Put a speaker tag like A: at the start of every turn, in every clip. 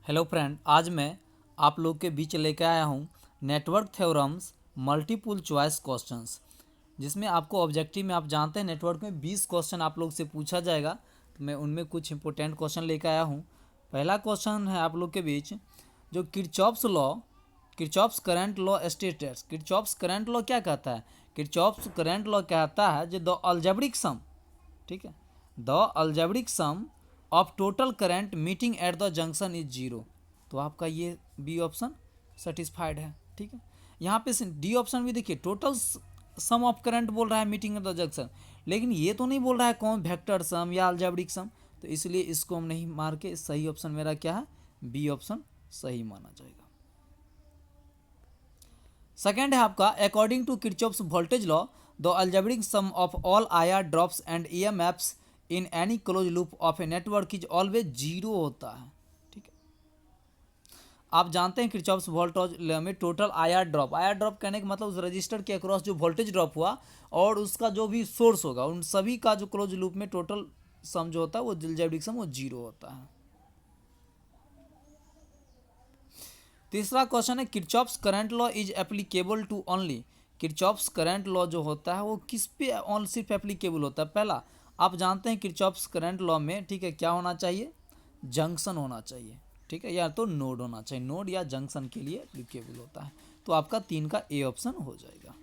A: Hello friend, आज मैं आप लोग के बीच लेकर आया हूँ network theorems multiple choice questions, जिसमें आपको ऑब्जेक्टिव में आप जानते हैं नेटवर्क में 20 क्वेश्चन आप लोग से पूछा जाएगा। तो मैं उनमें कुछ इंपॉर्टेंट क्वेश्चन लेकर आया हूँ। पहला क्वेश्चन है आप लोग के बीच, जो Kirchhoff's current law states. Kirchhoff's current law क्या कहता है? किरचॉफ्स करंट लॉ कहता है जो द अलजेब्रिक सम, ठीक है, the algebraic sum of total current meeting at the junction is zero. तो आपका ये बी ऑप्शन सेटिस्फाइड है। ठीक है, यहाँ पे डी ऑप्शन भी देखिए, टोटल सम ऑफ करंट बोल रहा है मीटिंग एट द जंक्शन, लेकिन ये तो नहीं बोल रहा है कौन वेक्टर सम या अलजेब्रिक सम। तो इसलिए इसको हम नहीं मार के, सही ऑप्शन मेरा क्या है? बी ऑप्शन सही माना जाएगा। सेकेंड है आपका, according to Kirchhoff's voltage law the algebraic sum of all IR drops and EMFs in any close loop of a network is always zero होता है। ठीक है, आप जानते हैं किरचॉफ्स वोल्टेज लॉ में टोटल आईआर ड्रॉप कहने का मतलब उस रजिस्टर के अक्रॉस जो वोल्टेज ड्रॉप हुआ और उसका जो भी सोर्स होगा उन सभी का जो क्लोज लूप में टोटल सम जो होता है वो अलजेब्रिक सम वो जीरो होता है। तीसरा क्वेश्चन है, Kirchhoff's current law is applicable to only. Kirchhoff's current law जो होता है वो किस पे सिर्फ एप्लीकेबल होता है? पहला, आप जानते हैं किरचॉफ्स करंट लॉ में, ठीक है, क्या होना चाहिए? जंक्शन होना चाहिए, ठीक है, या तो नोड होना चाहिए, नोड या जंक्शन के लिए एप्लीकेबल होता है। तो आपका 3 का ए ऑप्शन हो जाएगा।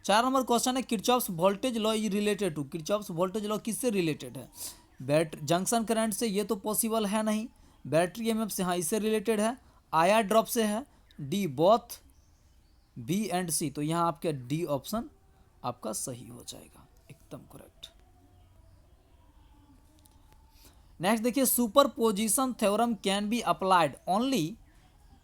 A: 4 नंबर क्वेश्चन है, Kirchhoff's voltage law is related to. Kirchhoff's voltage law किससे रिलेटेड है? जंक्शन करंट से, ये तो पॉसिबल है नहीं। बैटरी एमएफ से, हाँ, इससे रिलेटेड है। आईआर ड्रॉप से है। डी, बोथ बी एंड सी। तो यहाँ आपका डी ऑप्शन आपका सही हो जाएगा, एकदम करेक्ट। नेक्स्ट देखिए, superposition theorem can be applied only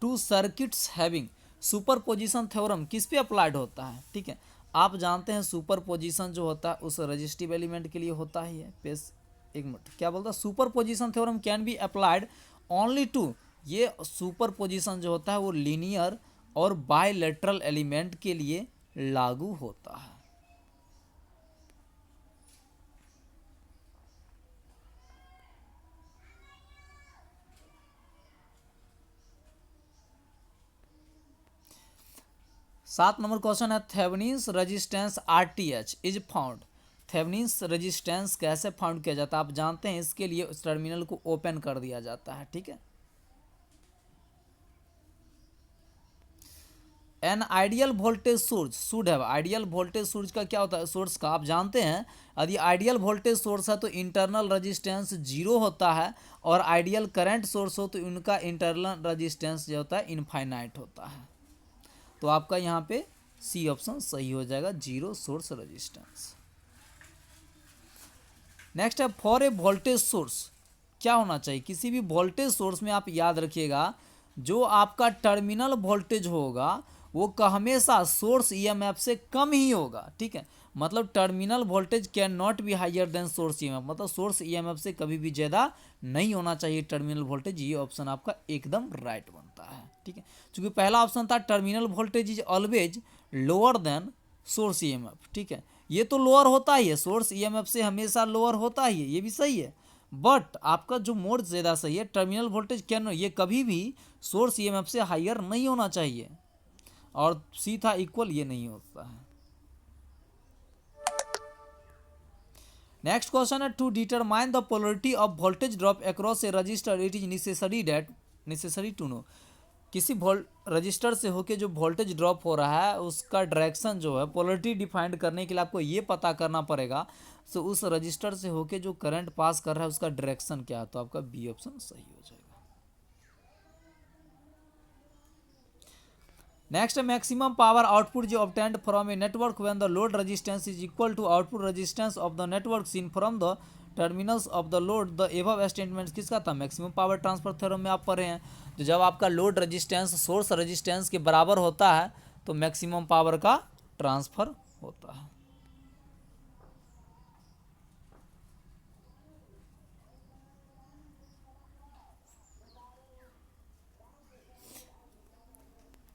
A: to circuits having. Superposition theorem किस पे अप्लाइड होता है? ठीक है, आप जानते हैं सुपरपोजिशन जो होता है उस रजिस्टिव एलिमेंट के लिए होता ही है। पेस एक मिनट, क्या बोलता है? Superposition theorem can be applied only to, ये सुपरपोजिशन जो होता है वो लीनियर और बायलेटरल एलिमेंट के लिए लागू होता है। सात नंबर क्वेश्चन है, Thevenin's resistance RTH is found. Thevenin's resistance कैसे फाउंड किया जाता है? आप जानते हैं इसके लिए उस टर्मिनल को ओपन कर दिया जाता है। ठीक है, an ideal voltage source should have. Ideal voltage source का क्या होता है? सोर्स का आप जानते हैं, यदि आइडियल वोल्टेज सोर्स है तो इंटरनल रेजिस्टेंस जीरो होता है, और आइडियल करंट सोर्स हो तो उनका इंटरनल रेजिस्टेंस जो होता है इनफाइनाइट होता है। तो आपका यहाँ पे सी ऑप्शन सही हो जाएगा, जीरो सोर्स रेजिस्टेंस। नेक्स्ट है, फॉर ए वोल्टेज सोर्स क्या होना चाहिए? किसी भी वोल्टेज सोर्स में आप याद रखिएगा, जो आपका टर्मिनल वोल्टेज होगा वो हमेशा सोर्स ईएमएफ से कम ही होगा। ठीक है, मतलब terminal voltage can not be higher than source EMF, मतलब सोर्स ईएमएफ से कभी भी ज़्यादा नहीं होना चाहिए टर्मिनल वोल्टेज। ये ऑप्शन आपका एकदम राइट बनता है। ठीक है, क्योंकि पहला ऑप्शन था terminal voltage is always lower than source EMF. ठीक है, ये तो लोअर होता ही है, सोर्स ईएमएफ से हमेशा लोअर होता ही है, ये भी सही है। बट आपका जो मोड ज़्यादा सही है, टर्मिनल वोल्टेज कैन, ये कभी भी सोर्स ईएमएफ से हायर नहीं होना चाहिए, और सी था इक्वल, ये नहीं होता है। नेक्स्ट क्वेश्चन है, to determine the polarity of voltage drop across a resistor it is necessary to know. किसी रजिस्टर से होके जो वोल्टेज ड्रॉप हो रहा है उसका डायरेक्शन जो है, पोलरिटी डिफाइंड करने के लिए आपको ये पता करना पड़ेगा, तो उस रजिस्टर से होके जो करंट पास कर रहा है उसका डायरेक्शन क्या है। तो आपका बी ऑप्शन सही हो जाएगा। नेक्स्ट है, मैक्सिमम पावर आउटपुट जो obtained from a network when the load resistance is equal to output resistance of the network seen from the terminals of the load. The above statement किसका था? Maximum power transfer theorem में आप पढ़े हैं, तो जब आपका लोड रेजिस्टेंस सोर्स रेजिस्टेंस के बराबर होता है तो मैक्सिमम पावर का ट्रांसफर होता है।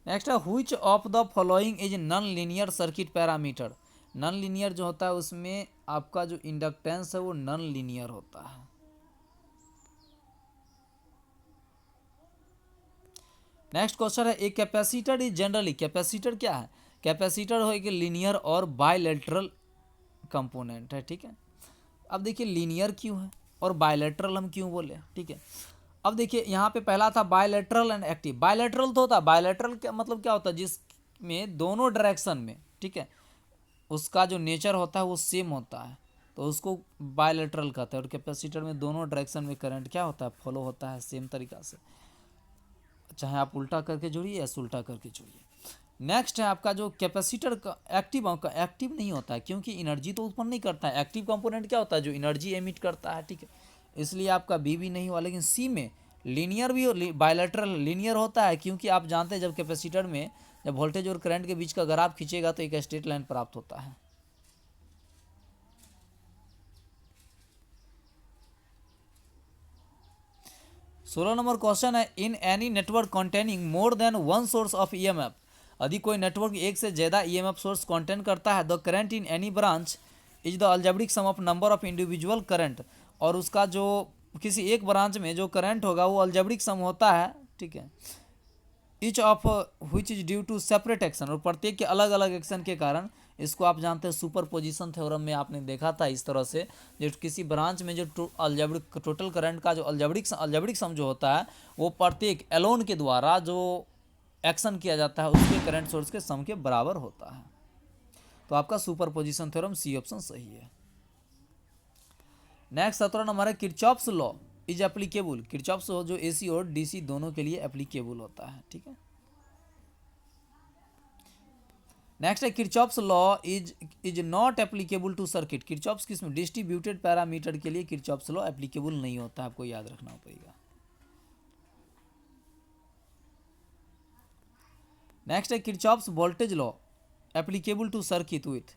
A: नेक्स्ट है, which of the following is non linear circuit parameter. Non linear जो होता है उसमें आपका जो इंडक्टेंस है वो नॉन लीनियर होता है। नेक्स्ट क्वेश्चन है, एक कैपेसिटर इज जनरली, कैपेसिटर क्या है? कैपेसिटर हो एक लीनियर और बायलेटरल कंपोनेंट है, ठीक है। अब देखिए लीनियर क्यों है और बायलेटरल हम क्यों बोले, ठीक है। अब देखिए यहाँ पे पहला था बायलेटरल एंड एक्टिव। बायलेटरल तो होता है, बायलेटरल क्या मतलब क्या होता है, जिसमें दोनों डायरेक्शन में, ठीक है, उसका जो नेचर होता है वो सेम होता है, तो उसको बायलेटरल कहते हैं। और कैपेसिटर में दोनों डायरेक्शन में करंट क्या होता है, फॉलो होता है सेम तरीका से, चाहे आप उल्टा करके जोड़िए या उल्टा करके जोड़िए। नेक्स्ट है आपका जो कैपेसिटर का एक्टिव, एक्टिव नहीं होता है क्योंकि एनर्जी तो उत्पन्न नहीं करता है। एक्टिव कंपोनेंट क्या होता है, जो एनर्जी एमिट करता है, ठीक है। इसलिए आपका बी भी नहीं हुआ। लेकिन सी में लीनियर भी, बायलैटरल लीनियर होता है क्योंकि आप जानते हैं जब कैपेसिटर में जब वोल्टेज और करंट के बीच का अगर आप खींचेगा तो एक स्ट्रेट लाइन प्राप्त होता है। सोलह नंबर क्वेश्चन है, in any network containing more than one source of EMF, यदि कोई नेटवर्क एक से ज़्यादा ईएमएफ सोर्स कंटेन करता है, the current in any branch is the algebraic sum of number of individual current, और उसका जो किसी एक ब्रांच में जो करंट होगा वो अलजेब्रिक सम होता है, ठीक है, each of which is due to separate action, और प्रत्येक के अलग अलग एक्शन के कारण। इसको आप जानते हैं सुपर पोजिशन थ्योरम में आपने देखा था इस तरह से, जो किसी ब्रांच में जो अलजेब्रिक टोटल करंट का जो अलजेब्रिक सम जो होता है वो प्रत्येक एलोन के द्वारा जो एक्शन किया जाता है उसके करंट सोर्स के सम के बराबर होता है। तो आपका superposition theorem C option सही है। नेक्स्ट 17 नंबर है, Kirchhoff's law is applicable. Kirchhoff's law जो एसी और डीसी दोनों के लिए एप्लीकेबल होता है, ठीक है। नेक्स्ट है, Kirchhoff's law is not applicable to circuit. Kirchhoff's किसमें, डिस्ट्रीब्यूटेड पैरामीटर के लिए किरचॉफ्स लॉ एप्लीकेबल नहीं होता, आपको याद रखना पड़ेगा। नेक्स्ट है, Kirchhoff's voltage law applicable to circuit with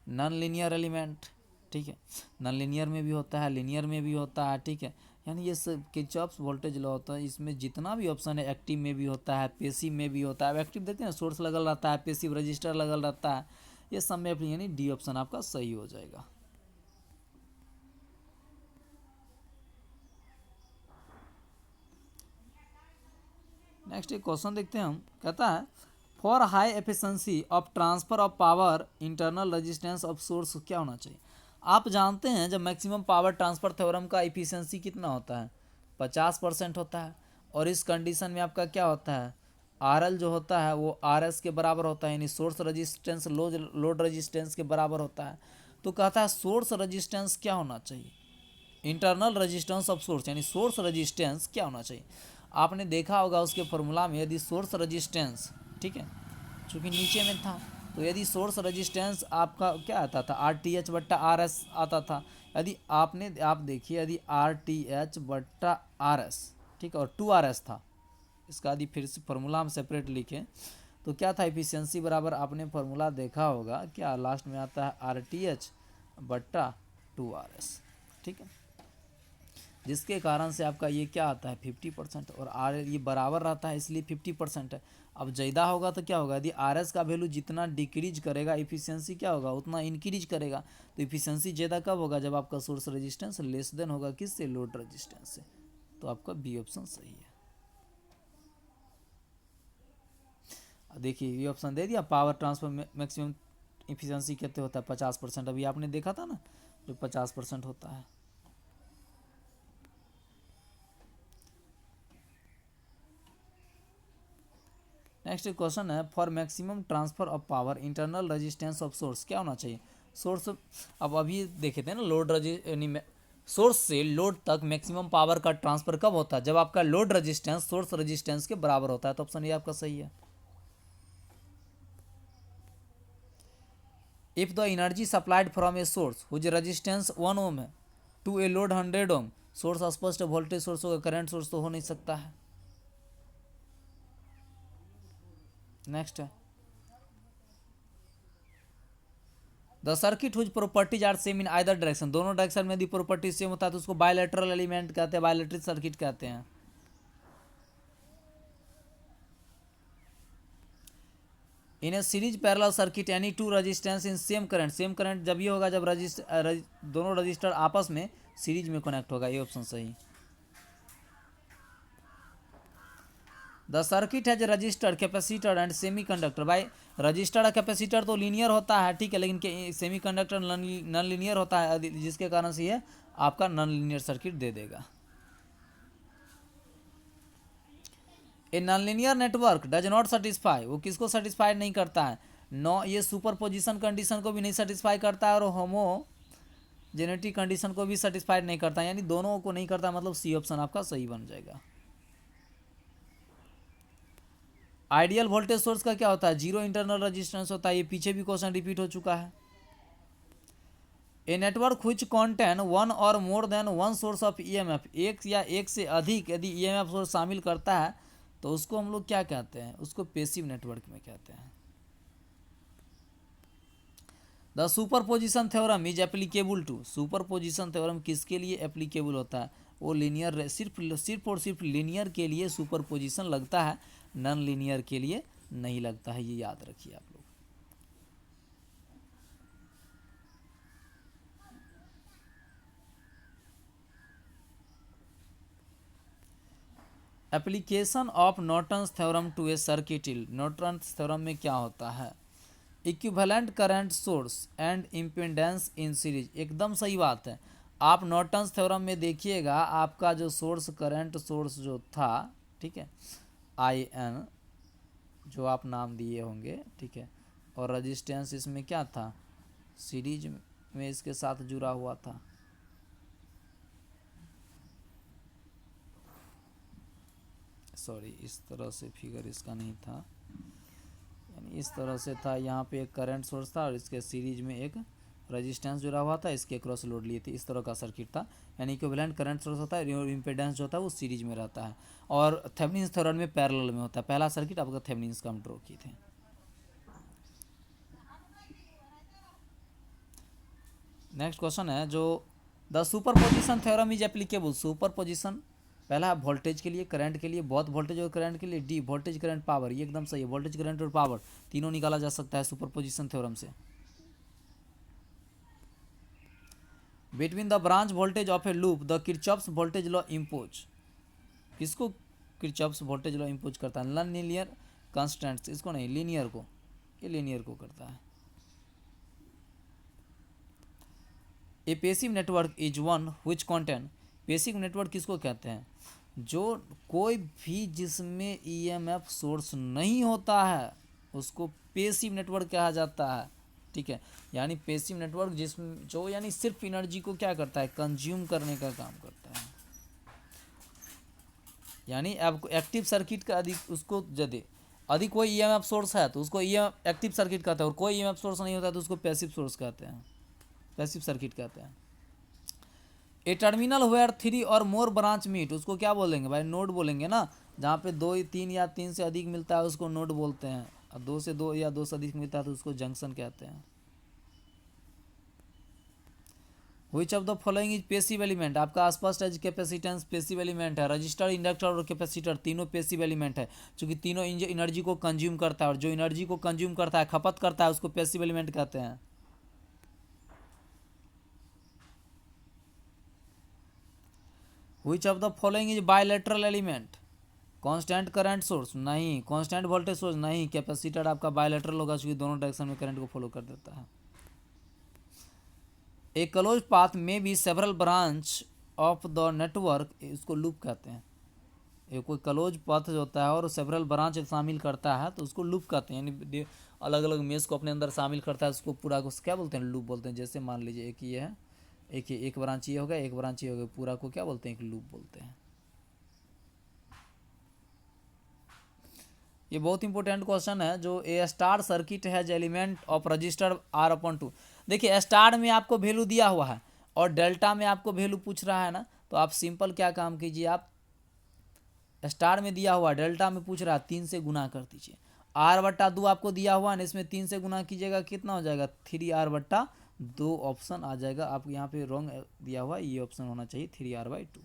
A: non linear element, ठीक है। नॉन लीनियर में भी होता है, लीनियर में भी होता है, ठीक है। यानी ये सब किरचॉफ्स वोल्टेज लॉ होता है, इसमें जितना भी ऑप्शन है एक्टिव में भी होता है, पेसिव में भी होता है। एक्टिव देखते हैं सोर्स लगल रहता है, पेसिव रजिस्टर लगल रहता है, ये सब में अपनी, यानी डी ऑप्शन आपका सही हो जाएगा। नेक्स्ट एक क्वेश्चन देखते हैं हम, कहता है for high efficiency of transfer of power internal resistance of source क्या होना चाहिए। आप जानते हैं जब मैक्सिमम पावर ट्रांसफर थ्योरम का एफिशिएंसी कितना होता है, 50% होता है। और इस कंडीशन में आपका क्या होता है, आर एल जो होता है वो आर एस के बराबर होता है, यानी सोर्स रजिस्टेंस लोड रजिस्टेंस के बराबर होता है। तो कहता है सोर्स रजिस्टेंस क्या होना चाहिए, इंटरनल रेजिस्टेंस ऑफ सोर्स, यानी सोर्स रेजिस्टेंस क्या होना चाहिए। आपने देखा होगा उसके फॉर्मूला में यदि सोर्स रेजिस्टेंस, ठीक है, चूँकि नीचे में था, तो यदि सोर्स रेजिस्टेंस आपका क्या आता था, आर टी एच बट्टा आर एस आता था। यदि आप देखिए यदि आर टी एच बट्टा आर एस, ठीक है, और 2 RS था, इसका यदि फिर से फॉर्मूला हम सेपरेट लिखें तो क्या था, एफिशिएंसी बराबर आपने फॉर्मूला देखा होगा, क्या लास्ट में आता है आर टी एच बट्टा 2 RS, ठीक है, जिसके कारण से आपका ये क्या आता है 50%, और आर ये बराबर रहता है इसलिए 50% है। अब ज़्यादा होगा तो क्या होगा, यदि आर एस का वैल्यू जितना डिक्रीज करेगा इफिशियंसी क्या होगा उतना इंक्रीज करेगा। तो इफिशियंसी ज़्यादा कब होगा, जब आपका सोर्स रेजिस्टेंस लेस देन होगा किससे, लोड रेजिस्टेंस से। तो आपका बी ऑप्शन सही है। देखिए ये ऑप्शन दे दिया, पावर ट्रांसफर मैक्सिमम इफिशियंसी कितने होता है 50%, अभी आपने देखा था ना जो 50% होता है। नेक्स्ट क्वेश्चन है, for maximum transfer of power internal resistance of source क्या होना चाहिए। सोर्स, अब अभी देखे थे ना लोड यानी सोर्स से लोड तक मैक्सिमम पावर का ट्रांसफर कब होता है, जब आपका लोड रेजिस्टेंस सोर्स रेजिस्टेंस के बराबर होता है। तो ऑप्शन ये आपका सही है। If the energy supplied from a source whose resistance 1 ohm है to a load 100 ohm, source स्पष्ट वोल्टेज सोर्स होगा, करंट सोर्स तो हो नहीं सकता है। नेक्स्ट है, the circuit whose properties are same in either direction, दोनों डायरेक्शन में यदि प्रॉपर्टी सेम होता है तो उसको बायलैटरल एलिमेंट कहते हैं, बायलैटरल सर्किट कहते हैं। In a series parallel circuit any two resistance in same current जब ये होगा जब दोनों रजिस्टर आपस में सीरीज में कनेक्ट होगा, ये ऑप्शन सही। The circuit has register, capacitor and semi conductor. भाई रजिस्टर और कैपेसिटर तो लीनियर होता है, ठीक है, लेकिन सेमी कंडक्टर नॉन लीनियर होता है, जिसके कारण से ये आपका नॉन लीनियर सर्किट दे देगा। A non linear network does not satisfy, वो किसको सेटिस्फाई नहीं करता है? नो, ये सुपर पोजिशन कंडीशन को भी नहीं सेटिस्फाई करता है और होमोजेनिटी कंडीशन को भी सेटिस्फाइड नहीं करता, यानी दोनों को नहीं करता, मतलब सी ऑप्शन आपका सही बन जाएगा। आइडियल वोल्टेज सोर्स का क्या होता है? जीरो इंटरनल रेजिस्टेंस होता है, ये पीछे भी क्वेश्चन रिपीट हो चुका है। A network which contain one और more than one source of EMF, एक या एक से अधिक यदि ईएमएफ सोर्स शामिल करता है तो उसको हम लोग क्या कहते हैं? उसको पैसिव नेटवर्क में कहते हैं। The superposition theorem is applicable to, superposition theorem किसके लिए एप्लीकेबल होता है? वो लीनियर, सिर्फ और सिर्फ लीनियर के लिए सुपरपोजिशन लगता है, नॉन लीनियर के लिए नहीं लगता है, ये याद रखिए आप लोग। Application of Norton's theorem to a circuit. Norton's theorem में क्या होता है? Equivalent current source and impedance in series, एकदम सही बात है। आप नॉर्टन्स थ्योरम में देखिएगा, आपका जो सोर्स करंट सोर्स जो था, ठीक है, IN जो आप नाम दिए होंगे, ठीक है, और रेजिस्टेंस इसमें क्या था? सीरीज में इसके साथ जुड़ा हुआ था। सॉरी, इस तरह से फिगर इसका नहीं था, यानी इस तरह से था। यहाँ पे एक करंट सोर्स था और इसके सीरीज में एक रेजिस्टेंस जुड़ा हुआ था, इसके क्रॉस लोड लिए थे, इस तरह का सर्किट था। यानी इक्विवेलेंट करंट सोर्स होता है और इम्पीडेंस जो होता है वो सीरीज में रहता है, और थेवेनिन्स थ्योरम में पैरेलल में होता है। पहला सर्किट आपका थेवेनिन्स का हम ड्रॉ किए थे। नेक्स्ट क्वेश्चन है जो the superposition theorem is applicable. Superposition पहला वोल्टेज के लिए, करंट के लिए, बहुत वोल्टेज और करंट के लिए, डी वोल्टेज करंट पावर, ये एकदम सही है। वोल्टेज करंट और पावर तीनों निकाला जा सकता है सुपरपोजिशन थ्योरम से। Between the branch voltage of A loop the Kirchhoff's voltage law impose, किसको किरचॉफ्स वोल्टेज लॉ इम्पोज करता है? नॉन लीनियर कांस्टेंट्स, इसको नहीं, लीनियर को, ये लीनियर को करता है। ए passive network is one which contain, passive network किसको कहते हैं? जो कोई भी जिसमें ईएमएफ सोर्स नहीं होता है उसको पैसिव नेटवर्क कहा जाता है, ठीक है। यानी पैसिव नेटवर्क जिसमें जो यानी सिर्फ एनर्जी को क्या करता है? कंज्यूम करने का काम करता है। यानी आपको एक्टिव सर्किट का अधिक, उसको यदि अधिक कोई ईएमएफ सोर्स है तो उसको एक्टिव सर्किट कहते हैं, और कोई ईएमएफ सोर्स नहीं होता तो उसको पैसिव सोर्स कहते हैं, पैसिव सर्किट कहते हैं। ए टर्मिनल वेयर 3 और मोर ब्रांच मीट, उसको क्या बोलेंगे भाई? नोड बोलेंगे ना। जहाँ पे 2, 3 या 3 से अधिक मिलता है उसको नोड बोलते हैं, और 2 से 2 या 2 से अधिक मिलता है तो उसको जंक्शन कहते हैं। Which of the following is passive element, आपका स्पष्ट है कैपेसिटेंस पैसिव एलिमेंट है। रजिस्टर, इंडक्टर और कैपेसिटर तीनों पैसिव एलिमेंट है, क्योंकि तीनों एनर्जी को कंज्यूम करता है, और जो एनर्जी को कंज्यूम करता है, खपत करता है, उसको पैसिव एलिमेंट कहते हैं। Which of the following is bilateral element, constant current source नहीं, कांस्टेंट वोल्टेज सोर्स नहीं, कैपेसिटर आपका बायलैटरल होगा क्योंकि दोनों डायरेक्शन में करंट को फॉलो कर देता है। ए क्लोज पाथ में be several branch of the network, इसको लूप कहते हैं। ये कोई क्लोज पाथ जो होता है और सेवरल ब्रांच शामिल करता है तो उसको लूप कहते हैं, यानी अलग अलग मेश को अपने अंदर शामिल करता है, उसको पूरा को क्या बोलते हैं? लूप बोलते हैं। जैसे मान लीजिए एक ये है, एक ब्रांच ये हो गया, एक ब्रांच ये हो गया, पूरा को क्या बोलते हैं? एक लूप बोलते हैं। ये बहुत इंपॉर्टेंट क्वेश्चन है। जो ए स्टार सर्किट है, जो एलिमेंट ऑफ रजिस्टर R/2, देखिए स्टार में आपको वैल्यू दिया हुआ है और डेल्टा में आपको वैल्यू पूछ रहा है ना, तो आप सिंपल क्या काम कीजिए, आप स्टार में दिया हुआ, डेल्टा में पूछ रहा है, 3 से गुना कर दीजिए। R/2 आपको दिया हुआ है, इसमें 3 से गुना कीजिएगा, कितना हो जाएगा? 3R/2 ऑप्शन आ जाएगा। आप यहाँ पे रॉन्ग दिया हुआ, ये ऑप्शन होना चाहिए 3R/2।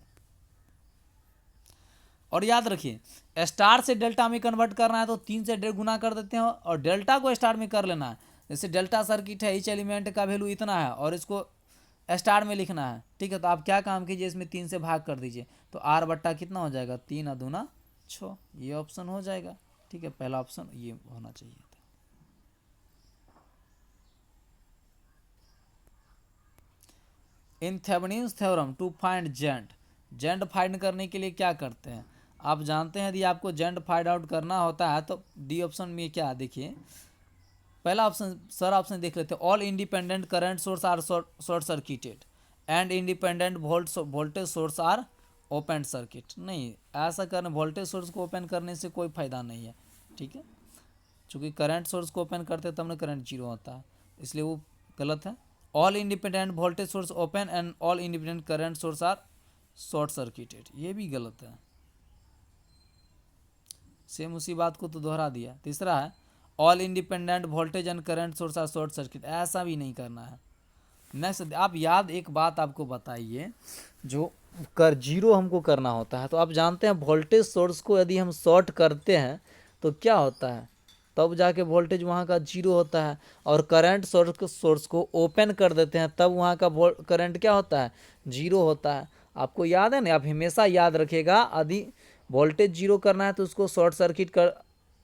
A: और याद रखिए स्टार से डेल्टा में कन्वर्ट करना है तो 3 से गुना कर देते हैं, और डेल्टा को स्टार में कर लेना है। जैसे डेल्टा सर्किट है, इस एलिमेंट का वैल्यू इतना है और इसको स्टार में लिखना है, ठीक है। तो आप क्या काम कीजिए, इसमें 3 से भाग कर दीजिए, तो R/, कितना हो जाएगा? 3 और 2 = 6, ये ऑप्शन हो जाएगा। ठीक है, पहला ऑप्शन ये होना चाहिए था। In Thevenin's theorem to find जेंड फाइंड करने के लिए क्या करते हैं? आप जानते हैं यदि आपको जेंड फाइंड आउट करना होता है तो डी ऑप्शन में क्या है, देखिए पहला ऑप्शन, सर ऑप्शन देख लेते हैं। All independent current source are short circuited and independent voltage source are open circuit. नहीं, ऐसा करने वोल्टेज सोर्स को ओपन करने से कोई फ़ायदा नहीं है। ठीक है, चूँकि करंट सोर्स को ओपन करते तब ना करंट जीरो होता है, इसलिए वो गलत है। All independent voltage source open and all independent current source are short circuited, ये भी गलत है। सेम उसी बात को तो दोहरा दिया। तीसरा है all independent voltage and current source are short circuit, ऐसा भी नहीं करना है। नेक्स्ट, आप याद एक बात आपको बताइए, जो कर जीरो हमको करना होता है तो आप जानते हैं वोल्टेज सोर्स को यदि हम शॉर्ट करते हैं तो क्या होता है, तब जाके वोल्टेज वहाँ का जीरो होता है। और करंट सोर्स को ओपन कर देते हैं तब वहाँ का करंट क्या होता है, जीरो होता है। आपको याद है ना, आप हमेशा याद रखिएगा, यदि वोल्टेज जीरो करना है तो उसको शॉर्ट सर्किट कर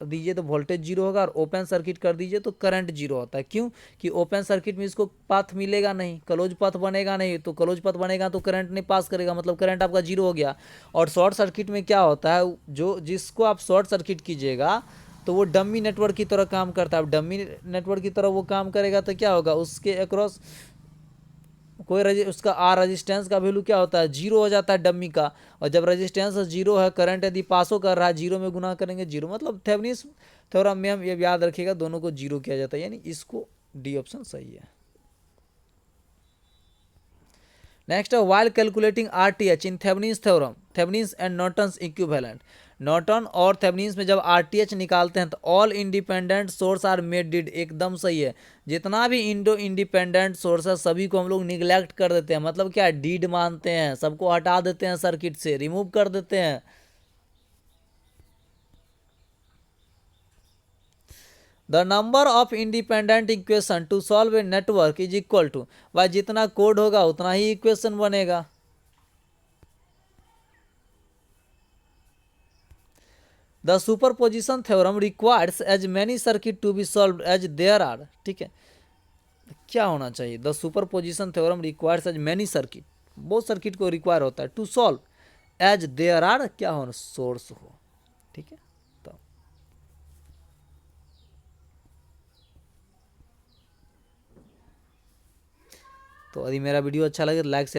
A: दीजिए तो वोल्टेज जीरो होगा, और ओपन सर्किट कर दीजिए तो करंट जीरो होता है। क्यों? कि ओपन सर्किट में इसको पाथ मिलेगा नहीं, क्लोज पाथ बनेगा नहीं, तो क्लोज पाथ बनेगा तो करंट नहीं पास करेगा, मतलब करंट आपका जीरो हो गया। और शॉर्ट सर्किट में क्या होता है, जो जिसको आप शॉर्ट सर्किट कीजिएगा तो वो डमी नेटवर्क की तरह काम करता है। अब डमी नेटवर्क की तरह वो काम करेगा तो क्या होगा, उसके अक्रॉस कोई उसका आर रेजिस्टेंस का वैल्यू क्या होता है, जीरो हो जाता है डमी का। और जब रेजिस्टेंस जीरो है, करंट यदि पासो कर रहा है, जीरो में गुना करेंगे जीरो, मतलब थेवेनिन्स थ्योरम में हम ये याद रखिएगा दोनों को जीरो किया जाता है, यानी इसको डी ऑप्शन सही है। नेक्स्ट है while calculating RTH in Thevenin's theorem, Thevenin's and Norton's equivalent. Norton और थेवेनिन्स में जब आरटीएच निकालते हैं तो all independent source are made dead, एकदम सही है। जितना भी इंडिपेंडेंट सोर्स है सभी को हम लोग निगलेक्ट कर देते हैं, मतलब क्या डीड मानते हैं, सबको हटा देते हैं, सर्किट से रिमूव कर देते हैं। The number of independent equation to solve a network is equal to, भाई जितना कोड होगा उतना ही इक्वेशन बनेगा। The superposition theorem requires as many circuit to be solve as there are. ठीक है, क्या होना चाहिए, the superposition theorem requires as many circuit, बहुत सर्किट को रिक्वायर होता है to solve as there are क्या हो, सोर्स हो। ठीक है, तो यदि मेरा वीडियो अच्छा लगे तो लाइक शेयर